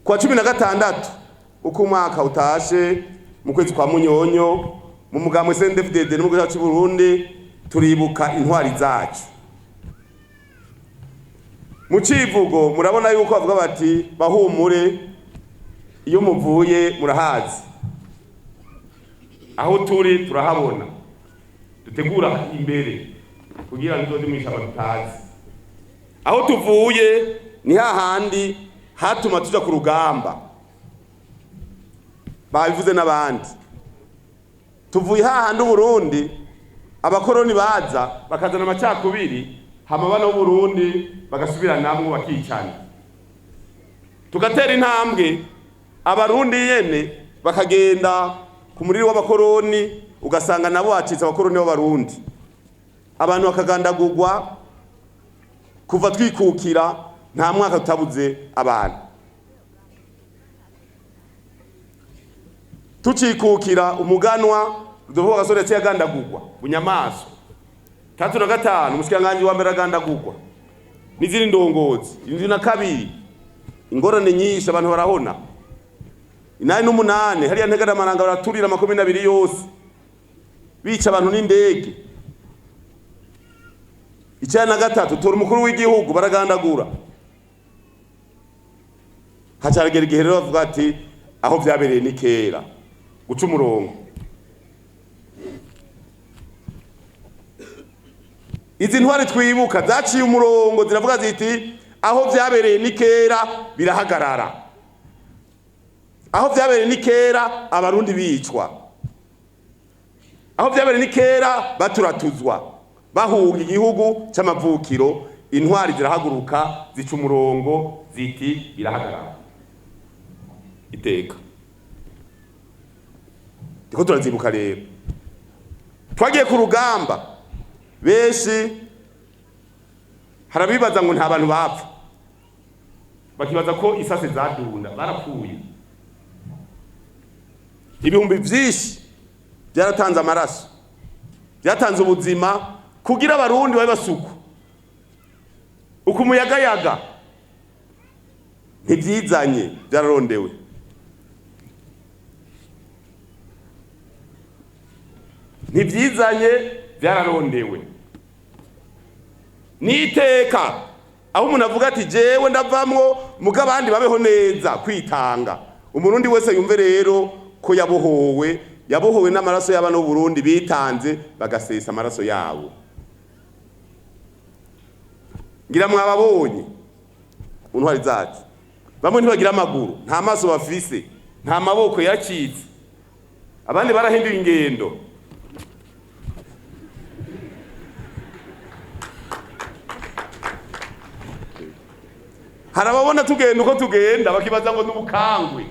Kwa 16 uko umwaka utashe mu kwezi kwa Munyonyo mu mugambwe Cndd-Fdd no mu gihugu cyacu Burundi turibuka intwari zacu. Mu civugo murabona yuko bavuga bati bahumure iyo muvuye murahazi. Aho turi turahabona. Dutegura imbere kugira ngo ndoze mwishaba tutazi. Aho tuvuye ni hahandi hatuma tuja ku rugamba. Babivuze n'abandi. Tuvuye hahandi Burundi abakoroni baza bakazana amacakubiri hama bana Burundi bagasubira namwe bakicana. Tugatera intambwe abarundi yene bakagenda ku muriri w'abakoroni ugasanga nabo bacitse abakoroni b'abarundi. Abantu bakagandagurwa kuva twikukira nta mwaka tutabuze abantu. Tucikukira umuganwa Rudovuga Gasore cyagandagurwa Bunyamaso 35 umushikanganje wa mbere agandagurwa n'izindi ndongozi 72 ingorane nyinshi abantu barahona 8 hariya ntegara amaranga baraturira 12 yose bica abantu n'indege 93 tora umukuru w'igihugu baragandagura hacaragera igihe rero bavuga ati aho byabereye ni kera guca umurongo. Izi ntwari twibuka zaciye umurongo ziravuga ziti aho byabereye ni kera birahagarara. Aho byabereye ni kera abarundi bicwa. Aho byabereye ni kera baturatuzwa bahunga igihugu cy'amavukiro. Intwari zirahaguruka zica umurongo ziti birahagarara iteka. Tiko turazibuka rero twagiye ku rugamba benshi harabibaza ngo nta bantu bapfa bakibaza ko isase zadunda barapfuye. Ibihumbi byinshi byaratanze amaraso byatanze ubuzima kugira abarundi babe basuku uko umuyaga ntibyizanye byararondewe. Ntibyizanye byararondewe niteka aho umuntu avuga ati jewe ndavamwo muga abandi babeho neza kwitanga. Umurundi wese yumve rero ko yabohowe n'amaraso y'abana b'u Burundi bitanze bagasesa amaraso yabo. Ngira mwababonye untwari zacu bamwe ntibagira amaguru nta maso bafise nta maboko yacitse abandi barahinduye ingendo. Harababona tugenda uko tugenda bakibaza ngo n'ubukangwe.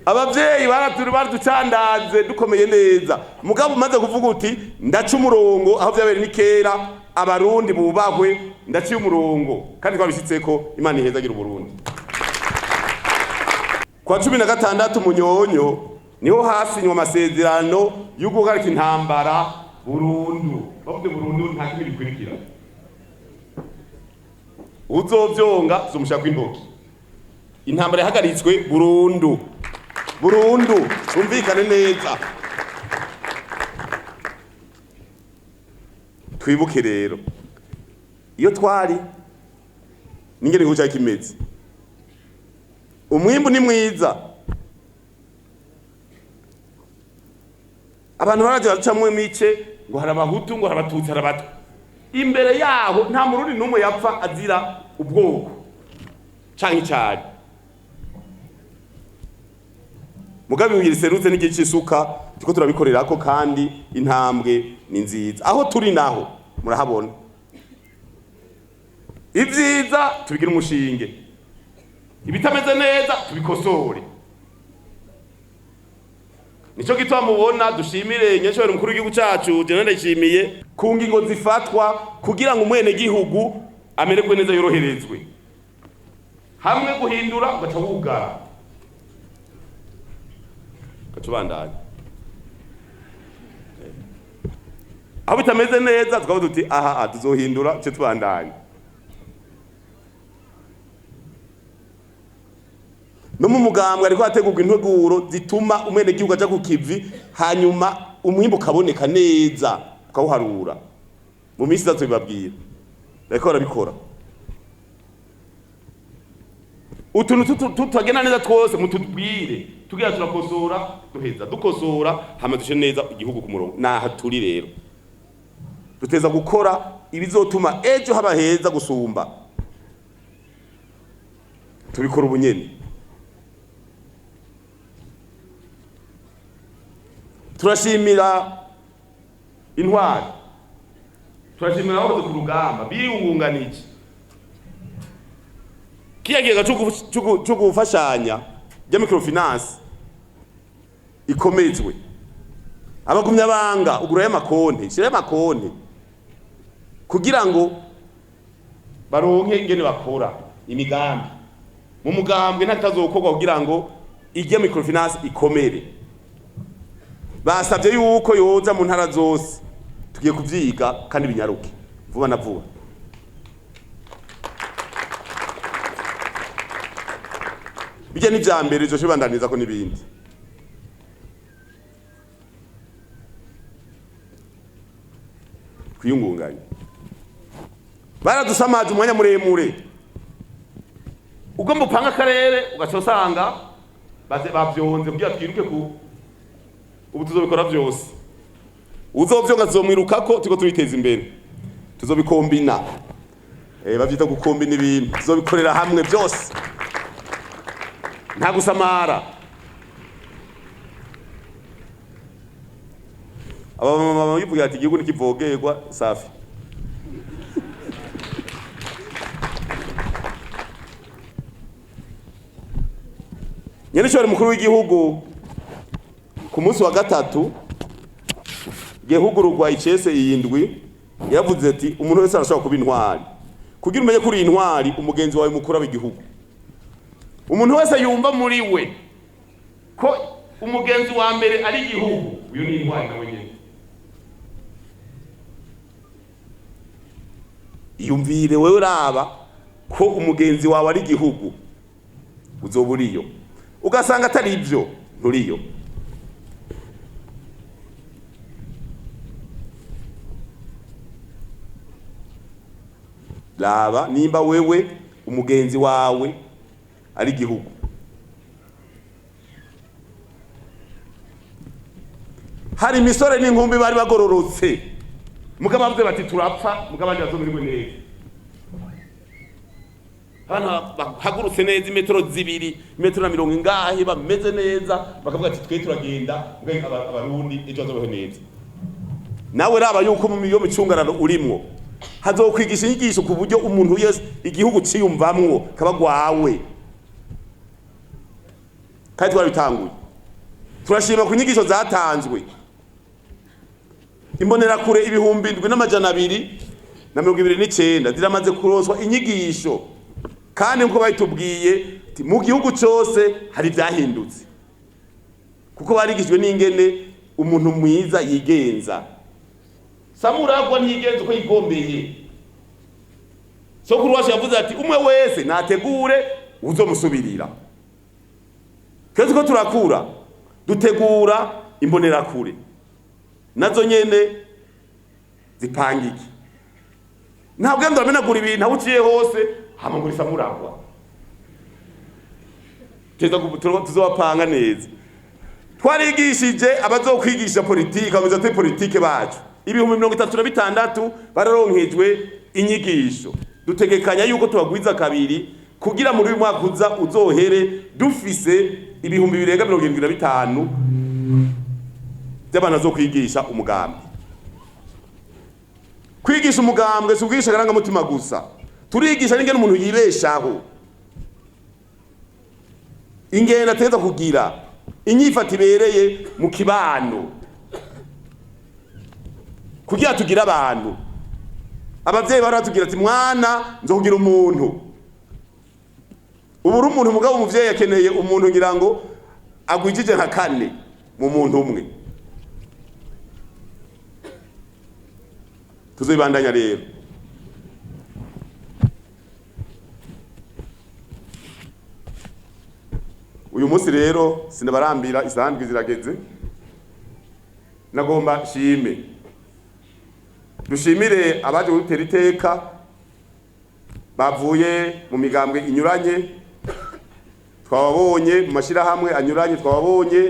Abavyeyi baraducandaze dukomeye neza mugabo umaze kuvuga uti ndaca umurongo aho byabereye ni kera abarundi bubahwe ndaciye umurongo kandi twabishitseko Imana ihezagira Burundi. Kwa 16 Munyonyo niho hasinywa amasezerano yo guhagarika intambara burundu. Bavuze burundu nta kimwe bikurikira. Uzovyonga zomushaka intoki. Intambara yahagaritswe burundu. Burundu umvikane neza. Twibuke rero iyo twari ningere guca kimeze umwimbu ni mwiza abantu baraje bacamwe mice ngo harabahutu ngo harabatutsi harabatwa. Imbere yaho nta murundi numwe yapfa azira ubwoko canke cyari mugabe ngiriserutse n'igihe cy'isuka tiko turabikorera ko kandi intambwe ni nziza. Aho turi naho murahabona ivyiza tubigira umushinge ibitameze neza tubikosore. Nico gitwa mubona dushimire nyeshobora mukuru w'igihugu cyacu General Ndayishimiye ku ngingo zifatwa kugira ngo umwene gihugu amererwe neza yoroherezwe hamwe guhindura ugaca wugara gacubandanye. Aho bitameze neza tukavuga tuti aha tuzohindura cyo tubandanye. no mu mugambwe ariko hategurwa integuro zituma umwenegihugu aja ku kivi hanyuma umwimbu ukaboneka neza ukawuharura mu minsi itatu bibabwira bariko barabikora utuntu tutagenda neza twose mutubwire tugira turakosora duheza dukosora hama dushe neza igihugu ku murongo naha turi rero duteza gukora ibizotuma ejo haba heza gusumba tubikora ubunyene turashimira intwari turashimira abahoze ku rugamba biyungunganije kiyagega cyo gufashanya ya microfinance ikomezwe abagumya banga ugura y'amakonte shira y'amakonte kugira ngo baronke ingene bakora imigambi mu mugambwe ntatazokorwa kugira ngo ijya microfinance ikomere basavye yuko yoza mu ntara zose tugiye kuvyiga kandi binyaruke vuba na vuba bijya n'ivya mbere izo shibandaniza ko n'ibindi kwiyungunganya baradusamaje umwanya muremure ugomba upanga akarere ugacosanga bavyonze kugira twiruke ku ubu tuzobikora vyose uzovyonga tuzomwirukako tuko tubiteza imbere tuzobikombina bavyita gukombina ibintu tuzobikorera hamwe byose nta gusamara abamama bivuga ati igihugu nikivogerwa safi nyenishore mukuru w'igihugu ku munsi wa gatatu gihugururwa icese iyindwi yavuze ati umuntu wese arashobora kuba intwari kugira umenye kuri intwari umugenzi wawe mukuru w'igihugu umuntu wese yumva muri we ko umugenzi wa mbere ari igihugu uyu ni intwari nawe nyene yumvire wewe uraba ko umugenzi wawe ari igihugu uzoburiyo ugasanga atari ivyo nturiyo raba nimba wewe umugenzi wawe ari igihugu hari imisore n'inkumbi bari bagororotse mugabo bavuze bati turapfa mugabo abandi bazomererwe neza hano bahagurutse neza imetero 2 imetero 50 ingahe bameze neza bakavuga ati twe turagenda abarundi ejo bazobeho neza nawe raba yuko mu miyo micungararo urimwo hazokwigisha inyigisho ku buryo umuntu wese igihugu ciyumvamwo kabagwawe kandi twarabitanguye turashima ku nyigisho zatanzwe imbonera kure ibihumbi 7,229 ziramaze kuroswa inyigisho kandi nko bayitubwiye mu gihugu cyose hari byahindutse kuko barigishwe n'ingene umuntu mwiza yigenza samuragwa ntigenza uko yigombeye sokuru wacu yavuze ati umwe wese nategure uzomusubirira kezi ko turakura dutegura imbonera kure nazo nyene zipangiki ntabwo ndamenagura ibintu aho uciye hose hama muri samuragwa keza tuzobapanga neza twarigishije abazokwigisha politike bameze ate politike bacu ibihumbi 36 bararonkejwe inyigisho dutegekanya yuko tubagwiza kabiri kugira muri uyu mwaka uza uzohere dufise ibihumbi 275 by'abana zo kwigisha umugambi kwigisha umugambwe subwisha garanga mutima gusa turigisha n'ingene umuntu yibeshaho ingene ateza kugira inyifata ibereye mu kibano kugira tugira abantu abavyeyi baratubwira ati mwana nzokugira umuntu uburi umuntu mugabo umuvyeyi yakeneye umuntu ngira ngo agwijije nka 4 mu muntu umwe tuzibandanya rero uyu munsi rero sinabarambira isandwi zirageze, nagomba shime dushimire abaje gutera iteka bavuye mu migambwe inyuranye, twababonye mu mashirahamwe anyuranye, twababonye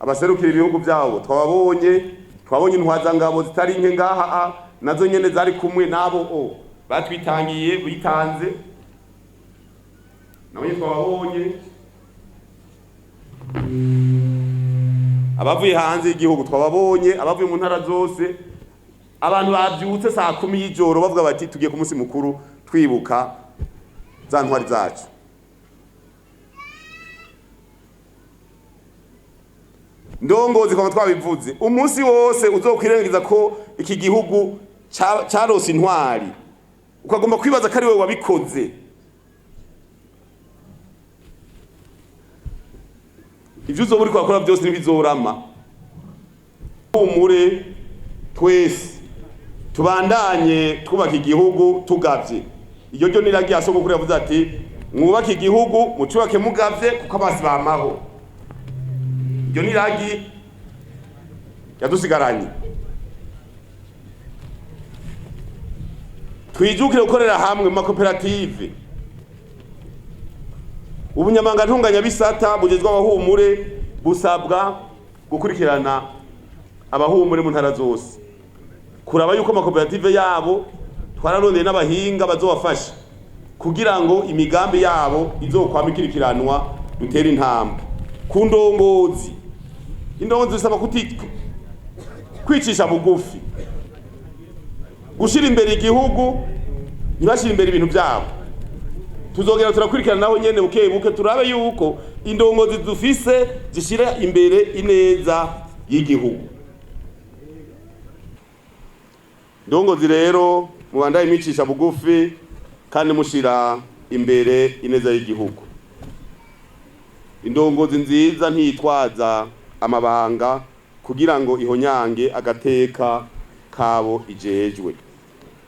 abaserukira ibihugu byabo, twabonye intwazangabo zitari nke ngaha nazo nyene zari kumwe nabo batwitangiye bitanze, nabo twababonye abavuye hanze y'igihugu, twababonye abavuye mu ntara zose, abantu bavyutse saa 10 y'ijoro bavuga bati tugiye ku munsi mukuru twibuka za ntwari zacu. Ndongozi kwa twabivuze umunsi wose uzokwirengiza ko iki gihugu carose intwari, ukagomba kwibaza ko ari wewe wabikoze. Ivyo uzoburi kwakora byose ntibizorama. Umure twese tubandanye twubaka igihugu tugavye. Iyo ryo niragiye asoko kuri yavuze ati mwubaka igihugu mucubake mugavye kuko abasi bamaho. Iyo niragi yadusigaranye. Twijukire gukorera hamwe mu makoperative. Ubunyamanga ntunganya bisata bugezwa abahumure busabwa gukurikirana abahumure mu ntara zose, kuraba yuko amakoperative yabo twararondeye n'abahinga bazobafasha kugira ngo imigambi yabo izokwama ikirikiranwa dutere intambwe. Ku ndongozi, indongozi zisaba kwicisha bugufi, gushira imbere igihugu ntibashira imbere ibintu byabo. Tuzogera turakurikirana naho nyene buke turabe yuko indongozi dufise zishira imbere ineza y'igihugu. Ndongozi rero mubandaye imicisha bugufi kandi mushira imbere ineza y'igihugu. Indongozi nziza ntitwaza amabanga kugira ngo ihonyange agateka kabo ijejwe.